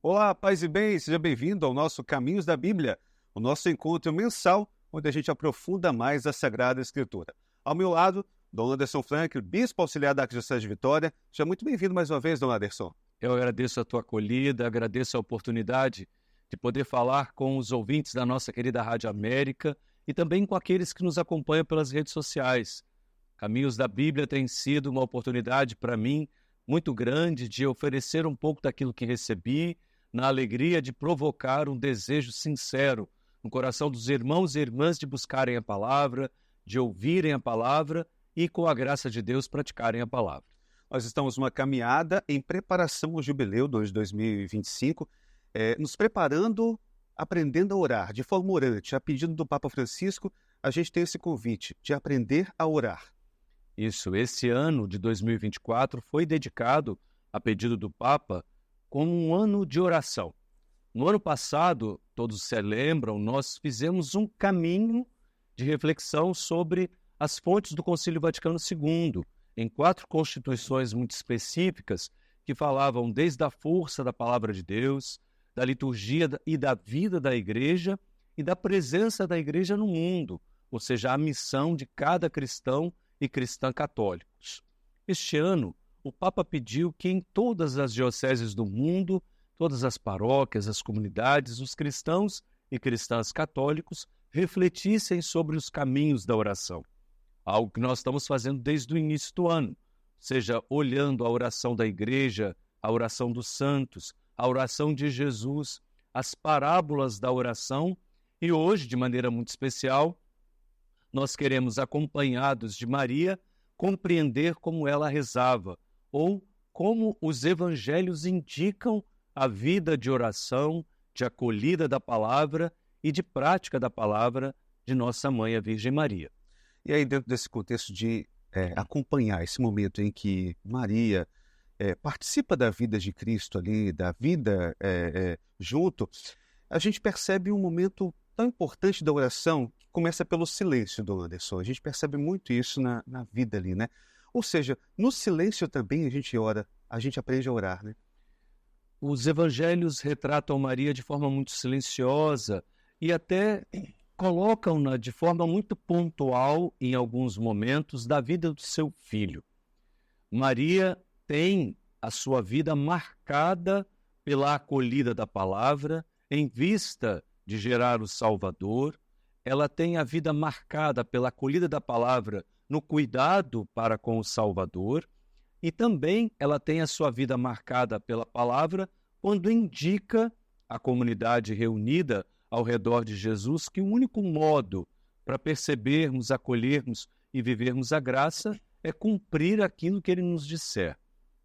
Olá, paz e bem, seja bem-vindo ao nosso Caminhos da Bíblia, o nosso encontro mensal, onde a gente aprofunda mais a Sagrada Escritura. Ao meu lado, Dom Anderson Frank, bispo auxiliar da Arquidiocese de Vitória. Seja muito bem-vindo mais uma vez, Dom Anderson. Eu agradeço a tua acolhida, agradeço a oportunidade de poder falar com os ouvintes da nossa querida Rádio América e também com aqueles que nos acompanham pelas redes sociais. Caminhos da Bíblia tem sido uma oportunidade para mim muito grande de oferecer um pouco daquilo que recebi, na alegria de provocar um desejo sincero no coração dos irmãos e irmãs de buscarem a palavra, de ouvirem a palavra e, com a graça de Deus, praticarem a palavra. Nós estamos numa caminhada em preparação ao Jubileu de 2025, nos preparando, aprendendo a orar de forma orante. A pedido do Papa Francisco, a gente tem esse convite de aprender a orar. Isso, esse ano de 2024 foi dedicado, a pedido do Papa, como um ano de oração. No ano passado, todos se lembram, nós fizemos um caminho de reflexão sobre as fontes do Concílio Vaticano II, em 4 constituições muito específicas que falavam desde a força da palavra de Deus, da liturgia e da vida da Igreja e da presença da Igreja no mundo, ou seja, a missão de cada cristão e cristã católicos. Este ano, o Papa pediu que em todas as dioceses do mundo, todas as paróquias, as comunidades, os cristãos e cristãs católicos refletissem sobre os caminhos da oração. Algo que nós estamos fazendo desde o início do ano, seja olhando a oração da Igreja, a oração dos santos, a oração de Jesus, as parábolas da oração e hoje, de maneira muito especial, nós queremos, acompanhados de Maria, compreender como ela rezava, ou como os evangelhos indicam a vida de oração, de acolhida da palavra e de prática da palavra de nossa Mãe, a Virgem Maria. E aí, dentro desse contexto de acompanhar esse momento em que Maria participa da vida de Cristo ali, da vida junto, a gente percebe um momento tão importante da oração que começa pelo silêncio, Dom Anderson. A gente percebe muito isso na vida ali, né? Ou seja, no silêncio também a gente ora, a gente aprende a orar, né? Os evangelhos retratam Maria de forma muito silenciosa e até colocam-na de forma muito pontual em alguns momentos da vida do seu filho. Maria tem a sua vida marcada pela acolhida da palavra, em vista de gerar o Salvador. Ela tem a vida marcada pela acolhida da palavra no cuidado para com o Salvador, e também ela tem a sua vida marcada pela palavra quando indica à comunidade reunida ao redor de Jesus que o único modo para percebermos, acolhermos e vivermos a graça é cumprir aquilo que ele nos disser.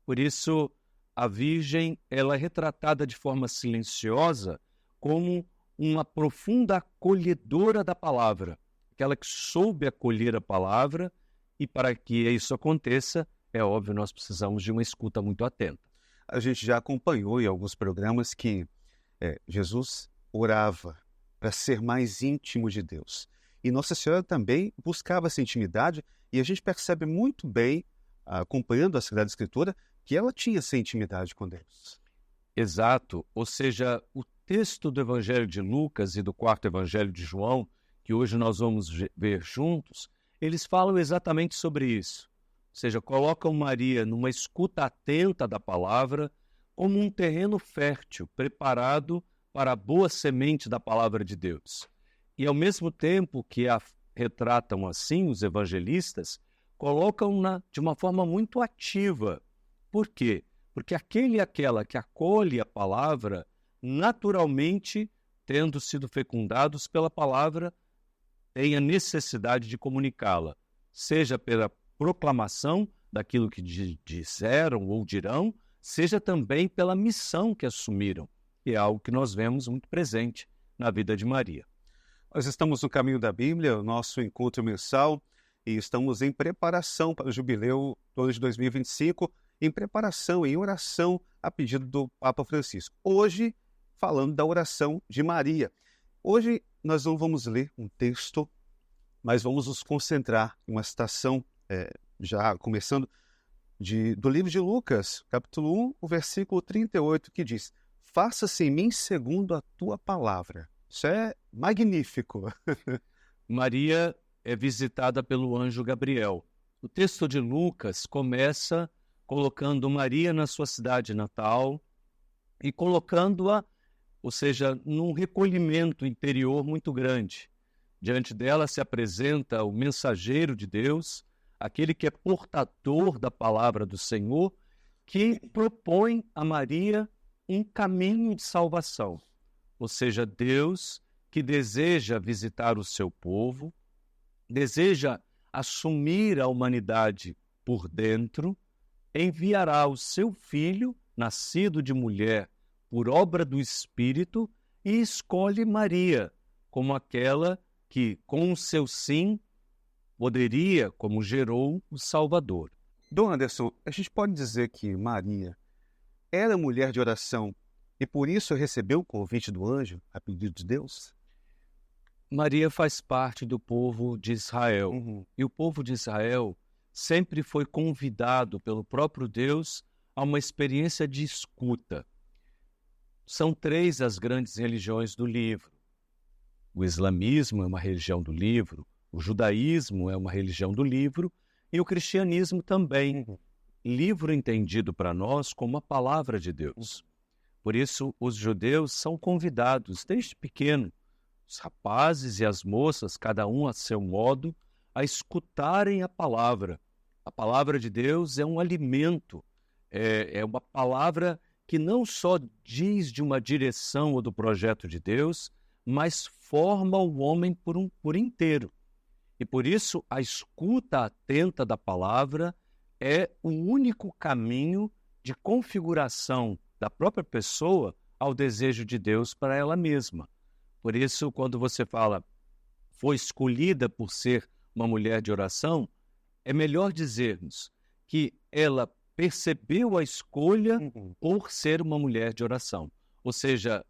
Por isso, a Virgem ela é retratada de forma silenciosa como uma profunda acolhedora da palavra, aquela que soube acolher a palavra, e para que isso aconteça, é óbvio, nós precisamos de uma escuta muito atenta. A gente já acompanhou em alguns programas que Jesus orava para ser mais íntimo de Deus. E Nossa Senhora também buscava essa intimidade, e a gente percebe muito bem, acompanhando a Sagrada Escritura, que ela tinha essa intimidade com Deus. Exato, ou seja, o texto do Evangelho de Lucas e do 4º Evangelho de João, que hoje nós vamos ver juntos, eles falam exatamente sobre isso. Ou seja, colocam Maria numa escuta atenta da palavra como um terreno fértil, preparado para a boa semente da palavra de Deus. E ao mesmo tempo que a retratam assim os evangelistas, colocam-na de uma forma muito ativa. Por quê? Porque aquele e aquela que acolhe a palavra, naturalmente, tendo sido fecundados pela palavra, tem a necessidade de comunicá-la, seja pela proclamação daquilo que disseram ou dirão, seja também pela missão que assumiram. E é algo que nós vemos muito presente na vida de Maria. Nós estamos no Caminho da Bíblia, o nosso encontro mensal, e estamos em preparação para o Jubileu de 2025, em preparação, em oração, a pedido do Papa Francisco. Hoje, falando da oração de Maria. Hoje, nós não vamos ler um texto, mas vamos nos concentrar em uma citação, já começando, do livro de Lucas, capítulo 1, o versículo 38, que diz: faça-se em mim segundo a tua palavra. Isso é magnífico. Maria é visitada pelo anjo Gabriel. O texto de Lucas começa colocando Maria na sua cidade natal e colocando-a, ou seja, num recolhimento interior muito grande. Diante dela se apresenta o mensageiro de Deus, aquele que é portador da palavra do Senhor, que propõe a Maria um caminho de salvação. Ou seja, Deus que deseja visitar o seu povo, deseja assumir a humanidade por dentro, enviará o seu filho, nascido de mulher, por obra do Espírito, e escolhe Maria como aquela que, com o seu sim, poderia, como gerou o Salvador. Dom Anderson, a gente pode dizer que Maria era mulher de oração e por isso recebeu o convite do anjo a pedido de Deus? Maria faz parte do povo de Israel. E o povo de Israel sempre foi convidado pelo próprio Deus a uma experiência de escuta. São 3 as grandes religiões do livro. O islamismo é uma religião do livro, o judaísmo é uma religião do livro e o cristianismo também. Livro entendido para nós como a palavra de Deus. Por isso, os judeus são convidados desde pequeno, os rapazes e as moças, cada um a seu modo, a escutarem a palavra. A palavra de Deus é um alimento, é uma palavra que não só diz de uma direção ou do projeto de Deus, mas forma o homem por inteiro. E por isso a escuta atenta da palavra é o único caminho de configuração da própria pessoa ao desejo de Deus para ela mesma. Por isso, quando você fala, foi escolhida por ser uma mulher de oração, é melhor dizermos que ela percebeu a escolha por ser uma mulher de oração. Ou seja,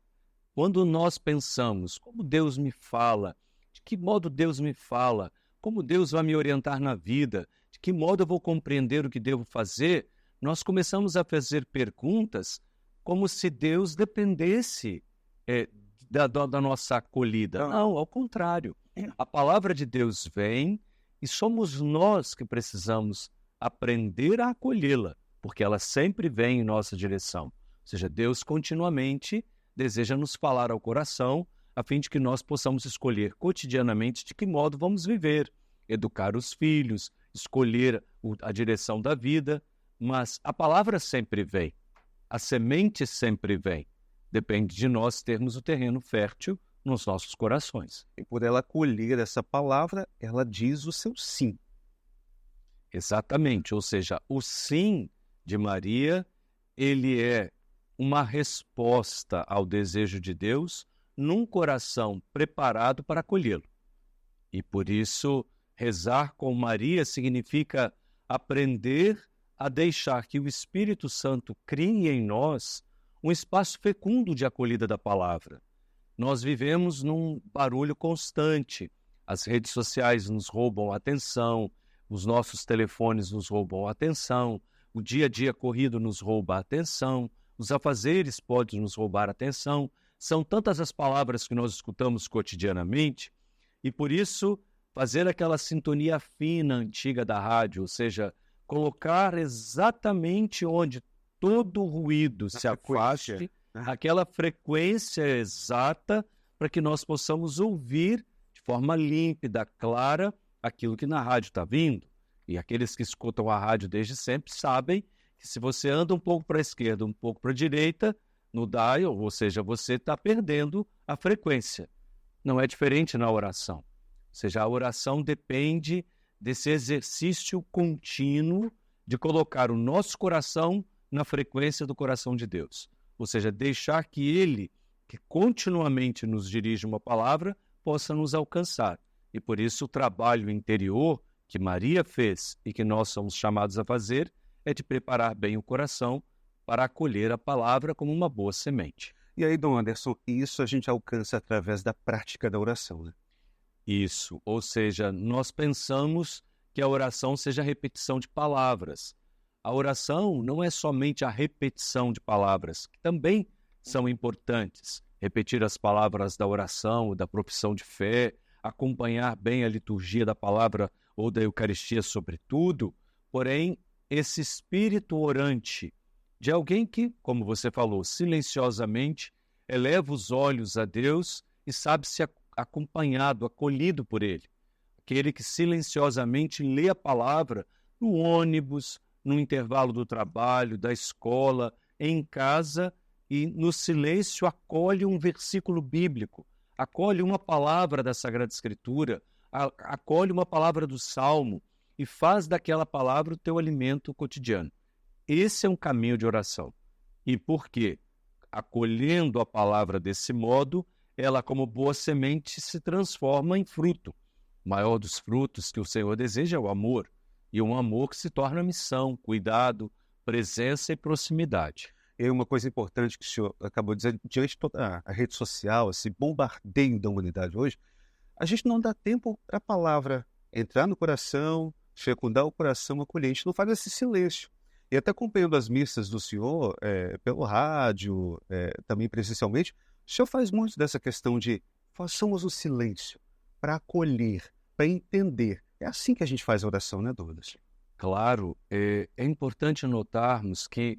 quando nós pensamos, como Deus me fala, de que modo Deus me fala, como Deus vai me orientar na vida, de que modo eu vou compreender o que devo fazer, nós começamos a fazer perguntas como se Deus dependesse da nossa acolhida. Não, ao contrário. A palavra de Deus vem e somos nós que precisamos aprender a acolhê-la, porque ela sempre vem em nossa direção. Ou seja, Deus continuamente deseja nos falar ao coração, a fim de que nós possamos escolher cotidianamente de que modo vamos viver, educar os filhos, escolher a direção da vida, mas a palavra sempre vem, a semente sempre vem. Depende de nós termos o terreno fértil nos nossos corações. E por ela acolher essa palavra, ela diz o seu sim. Exatamente, ou seja, o sim de Maria, ele é uma resposta ao desejo de Deus num coração preparado para acolhê-lo. E por isso, rezar com Maria significa aprender a deixar que o Espírito Santo crie em nós um espaço fecundo de acolhida da palavra. Nós vivemos num barulho constante. As redes sociais nos roubam a atenção, os nossos telefones nos roubam a atenção, o dia a dia corrido nos rouba a atenção, os afazeres podem nos roubar a atenção. São tantas as palavras que nós escutamos cotidianamente e, por isso, fazer aquela sintonia fina, antiga da rádio, ou seja, colocar exatamente onde todo ruído se afaste, aquela frequência exata para que nós possamos ouvir de forma límpida, clara, aquilo que na rádio está vindo. E aqueles que escutam a rádio desde sempre sabem que se você anda um pouco para a esquerda, um pouco para a direita, no dial, ou seja, você está perdendo a frequência. Não é diferente na oração. Ou seja, a oração depende desse exercício contínuo de colocar o nosso coração na frequência do coração de Deus. Ou seja, deixar que Ele, que continuamente nos dirige uma palavra, possa nos alcançar. E por isso o trabalho interior que Maria fez e que nós somos chamados a fazer é de preparar bem o coração para acolher a palavra como uma boa semente. E aí, Dom Anderson, isso a gente alcança através da prática da oração, né? Isso, ou seja, nós pensamos que a oração seja a repetição de palavras. A oração não é somente a repetição de palavras, que também são importantes. Repetir as palavras da oração, da profissão de fé, acompanhar bem a liturgia da palavra ou da Eucaristia, sobretudo. Porém, esse espírito orante de alguém que, como você falou, silenciosamente eleva os olhos a Deus e sabe ser acompanhado, acolhido por Ele. Aquele que silenciosamente lê a palavra no ônibus, no intervalo do trabalho, da escola, em casa, e no silêncio acolhe um versículo bíblico, acolhe uma palavra da Sagrada Escritura, acolhe uma palavra do Salmo e faz daquela palavra o teu alimento cotidiano. Esse é um caminho de oração. E por quê? Acolhendo a palavra desse modo, ela, como boa semente, se transforma em fruto. O maior dos frutos que o Senhor deseja é o amor, e um amor que se torna missão, cuidado, presença e proximidade. E uma coisa importante que o senhor acabou de dizer, diante de toda a rede social, esse bombardeio da humanidade hoje, a gente não dá tempo para a palavra entrar no coração, fecundar o coração, acolher. A gente não faz esse silêncio. E até acompanhando as missas do senhor, pelo rádio, também presencialmente, o senhor faz muito dessa questão de façamos o silêncio para acolher, para entender. É assim que a gente faz a oração, né, Douglas? Claro, é importante notarmos que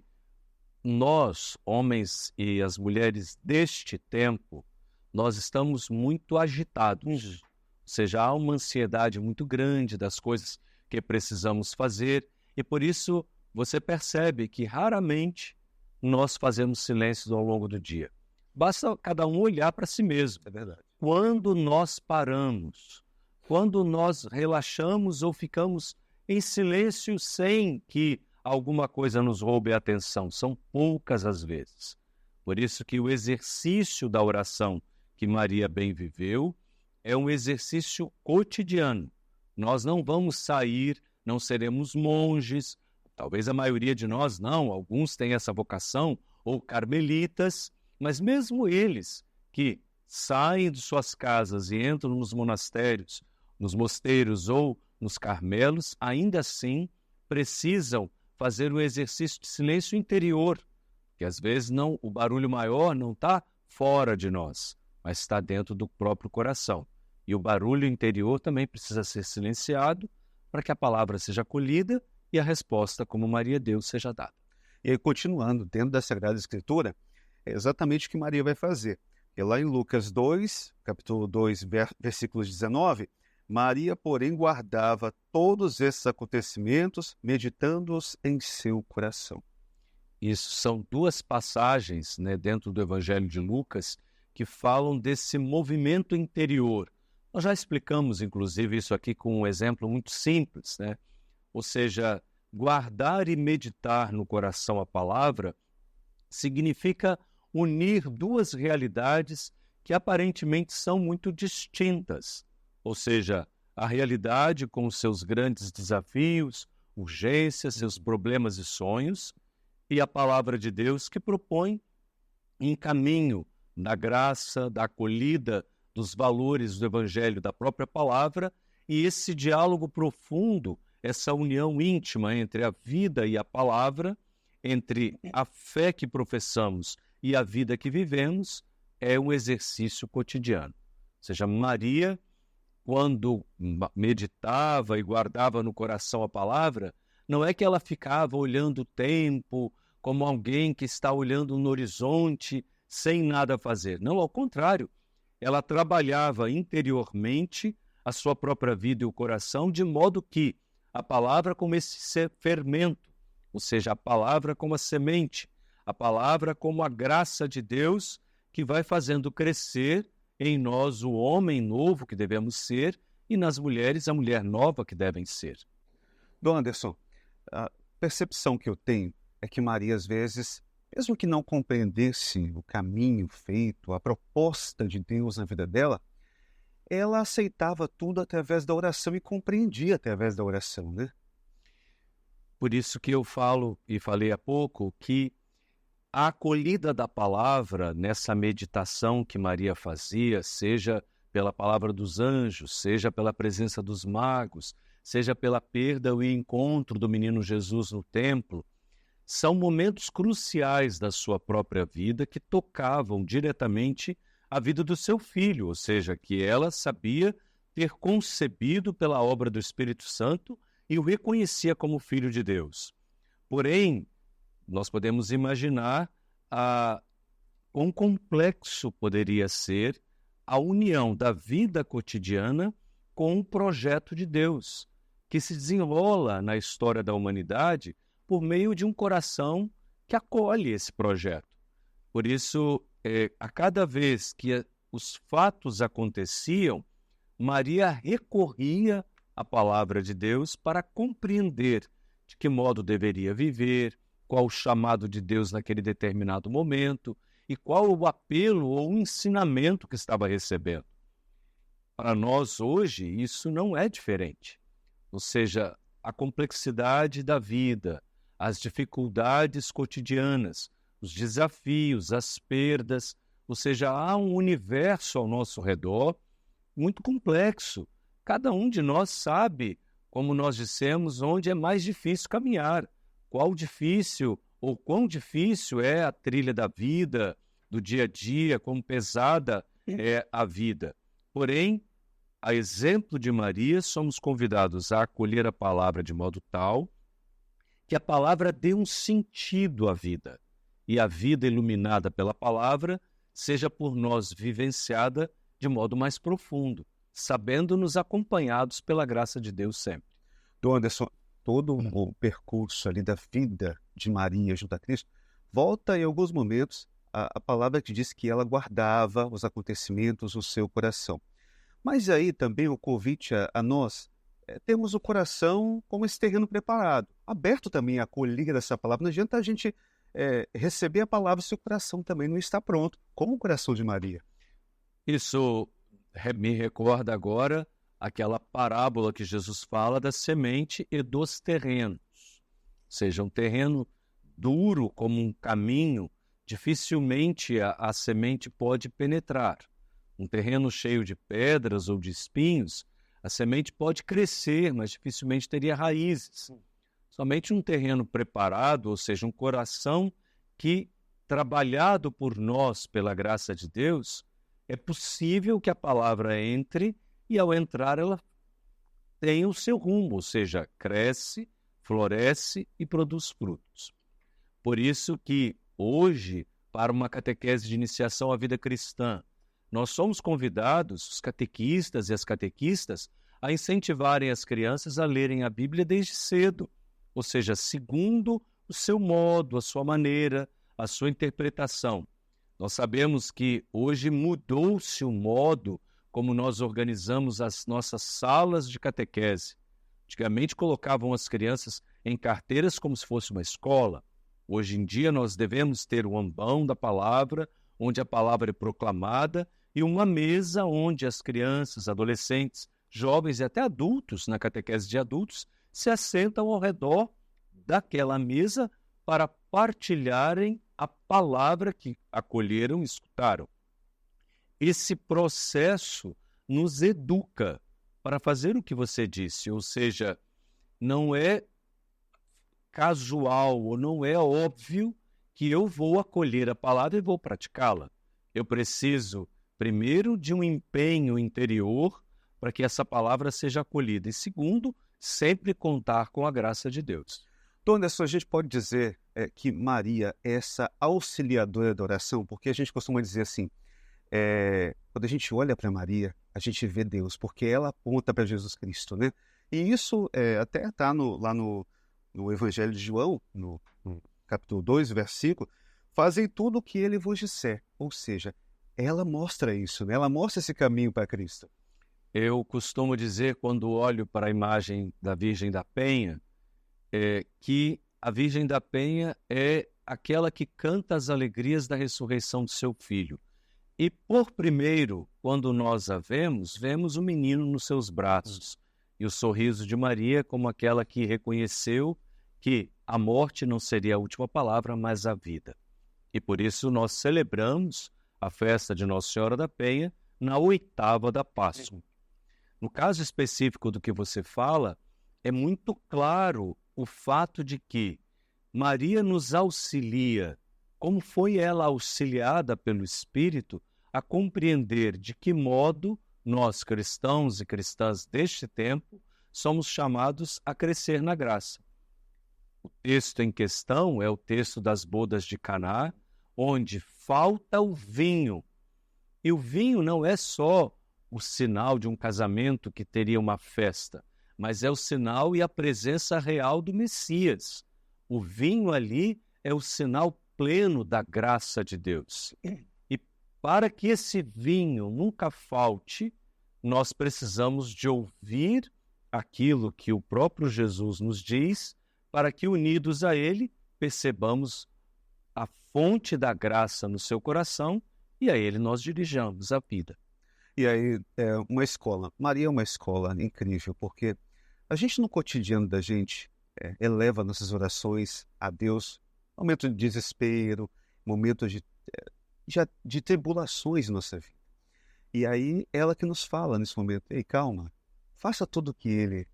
nós, homens e as mulheres deste tempo, nós estamos muito agitados. Ou seja, há uma ansiedade muito grande das coisas que precisamos fazer e por isso você percebe que raramente nós fazemos silêncios ao longo do dia. Basta cada um olhar para si mesmo. É verdade. Quando nós paramos, quando nós relaxamos ou ficamos em silêncio sem que alguma coisa nos roube a atenção, são poucas as vezes. Por isso que o exercício da oração que Maria bem viveu é um exercício cotidiano. Nós não vamos sair, não seremos monges, talvez a maioria de nós não, alguns têm essa vocação, ou carmelitas, mas mesmo eles que saem de suas casas e entram nos monastérios, nos mosteiros ou nos carmelos, ainda assim precisam fazer um exercício de silêncio interior, que às vezes não, o barulho maior não está fora de nós, mas está dentro do próprio coração. E o barulho interior também precisa ser silenciado para que a palavra seja acolhida e a resposta, como Maria deu, seja dada. E aí, continuando, dentro da Sagrada Escritura, é exatamente o que Maria vai fazer. E lá em Lucas 2, capítulo 2, versículos 19, Maria, porém, guardava todos esses acontecimentos, meditando-os em seu coração. Isso são duas passagens, né, dentro do Evangelho de Lucas que falam desse movimento interior. Nós já explicamos, inclusive, isso aqui com um exemplo muito simples, né? Ou seja, guardar e meditar no coração a palavra significa unir duas realidades que aparentemente são muito distintas. Ou seja, a realidade com os seus grandes desafios, urgências, seus problemas e sonhos, e a palavra de Deus que propõe um caminho da graça, da acolhida, dos valores do Evangelho, da própria palavra, e esse diálogo profundo, essa união íntima entre a vida e a palavra, entre a fé que professamos e a vida que vivemos, é um exercício cotidiano. Ou seja, Maria, quando meditava e guardava no coração a palavra, não é que ela ficava olhando o tempo como alguém que está olhando no horizonte sem nada a fazer. Não, ao contrário, ela trabalhava interiormente a sua própria vida e o coração, de modo que a palavra como esse fermento, ou seja, a palavra como a semente, a palavra como a graça de Deus que vai fazendo crescer em nós o homem novo que devemos ser e nas mulheres a mulher nova que devem ser. Dom Anderson, a percepção que eu tenho é que Maria, às vezes, mesmo que não compreendesse o caminho feito, a proposta de Deus na vida dela, ela aceitava tudo através da oração e compreendia através da oração, né? Por isso que eu falo, e falei há pouco, que a acolhida da palavra nessa meditação que Maria fazia, seja pela palavra dos anjos, seja pela presença dos magos, seja pela perda e encontro do menino Jesus no templo, são momentos cruciais da sua própria vida que tocavam diretamente a vida do seu filho, ou seja, que ela sabia ter concebido pela obra do Espírito Santo e o reconhecia como filho de Deus. Porém, nós podemos imaginar quão complexo poderia ser a união da vida cotidiana com o projeto de Deus, que se desenrola na história da humanidade por meio de um coração que acolhe esse projeto. Por isso, a cada vez que os fatos aconteciam, Maria recorria à palavra de Deus para compreender de que modo deveria viver, qual o chamado de Deus naquele determinado momento e qual o apelo ou o ensinamento que estava recebendo. Para nós hoje, isso não é diferente. Ou seja, a complexidade da vida, as dificuldades cotidianas, os desafios, as perdas, ou seja, há um universo ao nosso redor muito complexo. Cada um de nós sabe, como nós dissemos, onde é mais difícil caminhar, quão difícil é a trilha da vida, do dia a dia, quão pesada é a vida. Porém, a exemplo de Maria, somos convidados a acolher a palavra de modo tal que a palavra dê um sentido à vida, e a vida iluminada pela palavra seja por nós vivenciada de modo mais profundo, sabendo-nos acompanhados pela graça de Deus sempre. Dom Anderson, todo o percurso ali da vida de Maria junto a Cristo, volta em alguns momentos a palavra que diz que ela guardava os acontecimentos no seu coração. Mas aí também o convite a nós temos o coração como esse terreno preparado, aberto também a acolher essa palavra. Não adianta a gente receber a palavra se o coração também não está pronto, como o coração de Maria. Isso me recorda agora aquela parábola que Jesus fala da semente e dos terrenos. Ou seja, um terreno duro como um caminho, dificilmente a semente pode penetrar. Um terreno cheio de pedras ou de espinhos, a semente pode crescer, mas dificilmente teria raízes. Somente um terreno preparado, ou seja, um coração que, trabalhado por nós pela graça de Deus, é possível que a palavra entre e, ao entrar, ela tenha o seu rumo, ou seja, cresce, floresce e produz frutos. Por isso que, hoje, para uma catequese de iniciação à vida cristã, nós somos convidados, os catequistas e as catequistas, a incentivarem as crianças a lerem a Bíblia desde cedo, ou seja, segundo o seu modo, a sua maneira, a sua interpretação. Nós sabemos que hoje mudou-se o modo como nós organizamos as nossas salas de catequese. Antigamente colocavam as crianças em carteiras como se fosse uma escola. Hoje em dia nós devemos ter um ambão da palavra, onde a palavra é proclamada, e uma mesa onde as crianças, adolescentes, jovens e até adultos, na catequese de adultos, se assentam ao redor daquela mesa para partilharem a palavra que acolheram e escutaram. Esse processo nos educa para fazer o que você disse, ou seja, não é casual ou não é óbvio que eu vou acolher a palavra e vou praticá-la. Eu preciso, primeiro, de um empenho interior para que essa palavra seja acolhida. E segundo, sempre contar com a graça de Deus. Dom Anderson, a gente pode dizer que Maria é essa auxiliadora da oração, porque a gente costuma dizer assim, quando a gente olha para Maria, a gente vê Deus, porque ela aponta para Jesus Cristo, né? E isso até está lá no Evangelho de João, no capítulo 2, versículo, fazem tudo o que ele vos disser. Ou seja, ela mostra isso, né? Ela mostra esse caminho para Cristo. Eu costumo dizer, quando olho para a imagem da Virgem da Penha, que a Virgem da Penha é aquela que canta as alegrias da ressurreição do seu filho. E por primeiro, quando nós a vemos o menino nos seus braços. E o sorriso de Maria como aquela que reconheceu que a morte não seria a última palavra, mas a vida. E por isso nós celebramos a festa de Nossa Senhora da Penha na 8ª da Páscoa. No caso específico do que você fala, é muito claro o fato de que Maria nos auxilia, como foi ela auxiliada pelo Espírito, a compreender de que modo nós, cristãos e cristãs deste tempo, somos chamados a crescer na graça. O texto em questão é o texto das bodas de Caná, onde falta o vinho. E o vinho não é só o sinal de um casamento que teria uma festa, mas é o sinal e a presença real do Messias. O vinho ali é o sinal pleno da graça de Deus. E para que esse vinho nunca falte, nós precisamos de ouvir aquilo que o próprio Jesus nos diz, para que, unidos a Ele, percebamos a fonte da graça no seu coração e a Ele nós dirijamos a vida. E aí, uma escola. Maria é uma escola incrível, porque a gente, no cotidiano da gente, eleva nossas orações a Deus, momento de desespero, momentos de tribulações na nossa vida. E aí, ela que nos fala nesse momento: ei, calma, faça tudo o que Ele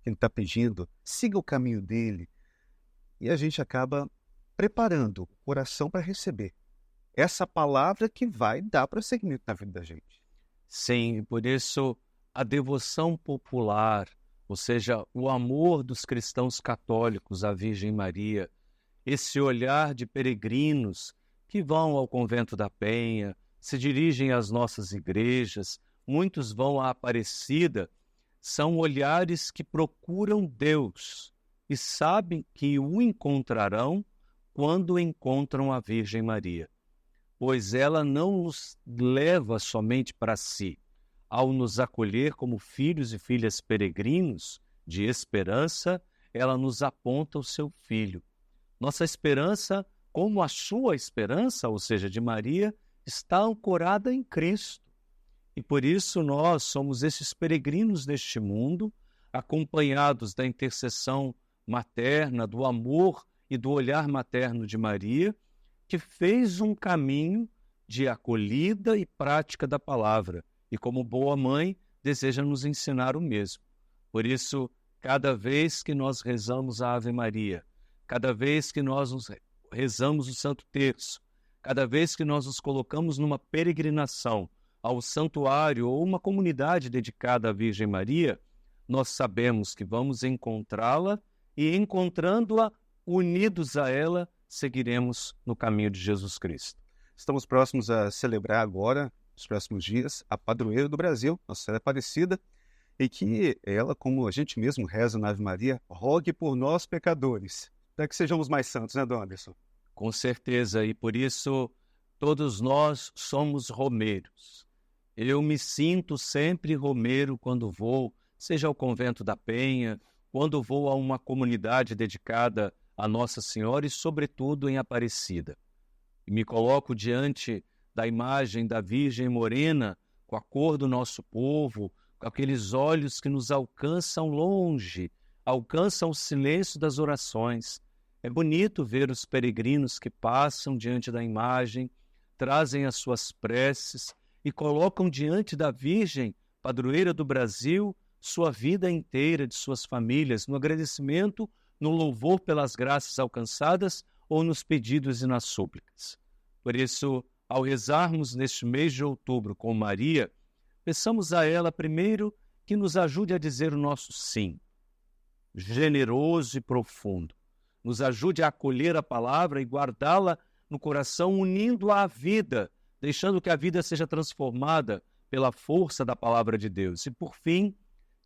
está pedindo, siga o caminho dele. E a gente acaba preparando o coração para receber essa palavra que vai dar prosseguimento na vida da gente. Sim, por isso a devoção popular, ou seja, o amor dos cristãos católicos à Virgem Maria, esse olhar de peregrinos que vão ao Convento da Penha, se dirigem às nossas igrejas, muitos vão à Aparecida, são olhares que procuram Deus e sabem que o encontrarão quando encontram a Virgem Maria, pois ela não nos leva somente para si. Ao nos acolher como filhos e filhas peregrinos de esperança, ela nos aponta o seu Filho. Nossa esperança, como a sua esperança, ou seja, de Maria, está ancorada em Cristo. E por isso nós somos esses peregrinos deste mundo, acompanhados da intercessão materna, do amor e do olhar materno de Maria, que fez um caminho de acolhida e prática da palavra, e como boa mãe, deseja nos ensinar o mesmo. Por isso, cada vez que nós rezamos a Ave Maria, cada vez que nós rezamos o Santo Terço, cada vez que nós nos colocamos numa peregrinação ao santuário ou uma comunidade dedicada à Virgem Maria, nós sabemos que vamos encontrá-la e, encontrando-a, unidos a ela, seguiremos no caminho de Jesus Cristo. Estamos próximos a celebrar agora, nos próximos dias, a padroeira do Brasil, Nossa Senhora Aparecida, e que ela, como a gente mesmo reza na Ave Maria, rogue por nós pecadores, para que sejamos mais santos, né, Dom Anderson? Com certeza, e por isso todos nós somos romeiros. Eu me sinto sempre romeiro quando vou, seja ao Convento da Penha, quando vou a uma comunidade dedicada a Nossa Senhora e, sobretudo, em Aparecida. E me coloco diante da imagem da Virgem Morena, com a cor do nosso povo, com aqueles olhos que nos alcançam longe, alcançam o silêncio das orações. É bonito ver os peregrinos que passam diante da imagem, trazem as suas preces e colocam diante da Virgem, padroeira do Brasil, sua vida inteira, de suas famílias, no agradecimento, no louvor pelas graças alcançadas ou nos pedidos e nas súplicas. Por isso, ao rezarmos neste mês de outubro com Maria, peçamos a ela primeiro que nos ajude a dizer o nosso sim, generoso e profundo. Nos ajude a acolher a palavra e guardá-la no coração, unindo-a à vida, deixando que a vida seja transformada pela força da palavra de Deus. E, por fim,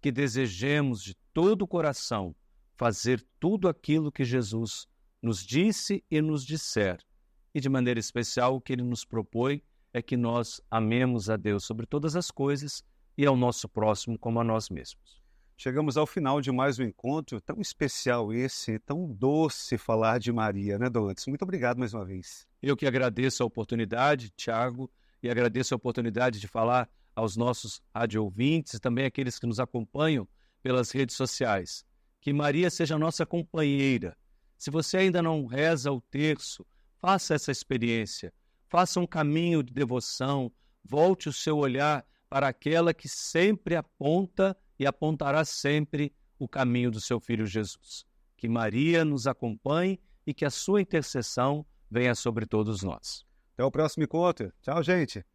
que desejemos de todo o coração fazer tudo aquilo que Jesus nos disse e nos disser. E, de maneira especial, o que Ele nos propõe é que nós amemos a Deus sobre todas as coisas e ao nosso próximo como a nós mesmos. Chegamos ao final de mais um encontro tão especial esse, tão doce falar de Maria, né, Dom Anderson? Muito obrigado mais uma vez. Eu que agradeço a oportunidade, Tiago, e agradeço a oportunidade de falar aos nossos rádio-ouvintes e também àqueles que nos acompanham pelas redes sociais. Que Maria seja nossa companheira. Se você ainda não reza o terço, faça essa experiência. Faça um caminho de devoção. Volte o seu olhar para aquela que sempre aponta e apontará sempre o caminho do seu Filho Jesus. Que Maria nos acompanhe e que a sua intercessão venha sobre todos nós. Até o próximo encontro. Tchau, gente.